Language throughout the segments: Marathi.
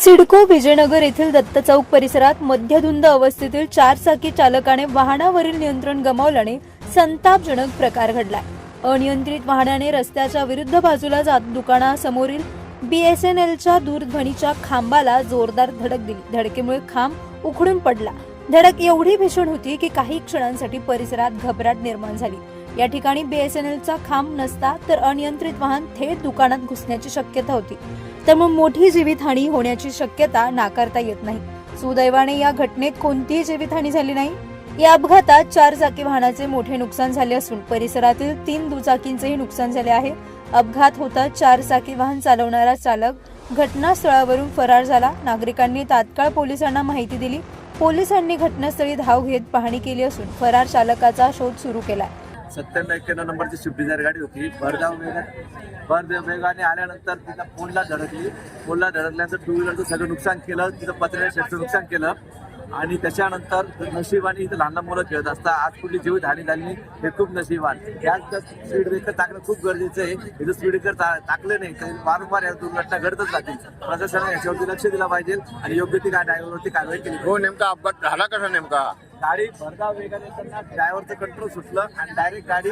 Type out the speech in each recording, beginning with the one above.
सिडको विजयनगर येथील दत्त चौक परिसरात मद्यधुंद अवस्थेतील चारचाकी चालकाने वाहनावरील नियंत्रण गमावल्याने संतापजनक प्रकार घडलाय। अनियंत्रित वाहनाने रस्त्याच्या विरुद्ध बाजूला जात दुकानासमोरील BSNLच्या दूरध्वनीच्या खांबाला जोरदार धडक दिली। धडकेमुळे खांब उखडून पडला। धडक एवढी भीषण होती की काही क्षणांसाठी परिसरात घबराट निर्माण झाली। या ठिकाणी BSNLचा खांब नसता तर अनियंत्रित वाहन थेट दुकानात घुसण्याची शक्यता होती, त्यामुळे मोठी जीवितहानी होण्याची शक्यता नाकारता येत नाही। सुदैवाने या घटनेत कोणतीही जीवितहानी झाली नाही। या अपघातात चारचाकी वाहनाचे मोठे नुकसान झाले असून परिसरातील 3 दुचाकींचेही नुकसान झाले आहे। अपघात होताच चारचाकी वाहन चालवणारा चालक घटनास्थळावरून फरार झाला। नागरिकांनी तात्काळ पोलिसांना माहिती दिली। पोलिसांनी घटनास्थळी धाव घेत पाहणी केली असून फरार चालकाचा शोध सुरू केला। 9791 नंबरची स्विफ्ट डिझायर गाडी होती। भरधाव वेगाने आल्यानंतर तिथं पोलला धडकली। पोलला धडकल्यानंतर टू व्हीलरचं सगळं नुकसान केलं, तिथं पत्र्याच्या शेडचं नुकसान केलं आणि त्याच्यानंतर नशिबाने इथं लहान मुलं खेळत असता आज कुठली जीवितहानी झाली हे खूप नशिबान। यात स्पीड ब्रेकर टाकणं खूप गरजेचं आहे। इथं स्पीड ब्रेकर टाकले नाही तर वारंवार या दुर्घटना घडतच राहतील। प्रशासनाने याच्यावरती लक्ष दिलं पाहिजे आणि योग्य ती ड्रायव्हरवरती कारवाई केली। हो, नेमका अपघात झाला कसा नेमका? गाडी भरधाव वेगाने येताना ड्रायव्हरचं कंट्रोल सुटलं आणि डायरेक्ट गाडी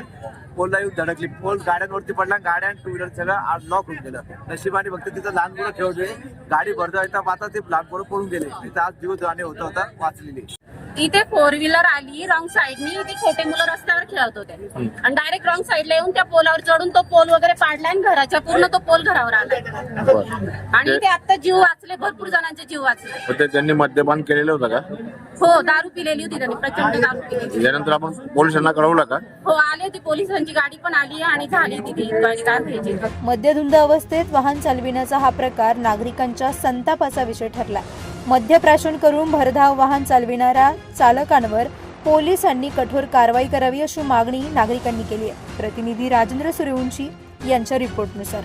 पोलला येऊन धडकली। पोल गाड्यांवरती पडला, गाड्या आणि टू व्हीलर सगळं लॉक होऊन गेलं। नशिबाने फक्त तिथं लहान मुलं खेळले, गाडी भरधाव येता पाहता ते लहान मुलं पळून गेले। तिथं आज जीवहानी होता वाचलेली। इथे 4 व्हीलर आली रॉंग साईडनी, इथे छोटे मुलं रस्त्यावर खेळत होते आणि डायरेक्ट रॉंग साईडला येऊन त्या पोलावर चढून तो पोल वगैरे पाडला आणि घराच्या पूर्ण तो पोल घरावर आला आणि इथे आता जीव वाचले, भरपूर जणांचे जीव वाचले। त्यांनी मद्यपान केलेलं होतं का? हो, दारू पिलेली होती त्यांनी, प्रचंड दारू पिलेली। त्यानंतर आपण पोलिसांना कळवलं का? हो, आले होते, पोलिसांची गाडी पण आली आणि झाली तिथे गाडी कारवाईची। मद्यधुंद अवस्थेत वाहन चालविण्याचा हा प्रकार नागरिकांच्या संतापाचा विषय ठरला। मद्यप्राशन करून भरधाव वाहन चालविणाऱ्या चालकांवर पोलिसांनी कठोर कारवाई करावी अशी मागणी नागरिकांनी केली आहे। प्रतिनिधी राजेंद्र सूर्यवंशी यांच्या रिपोर्टनुसार।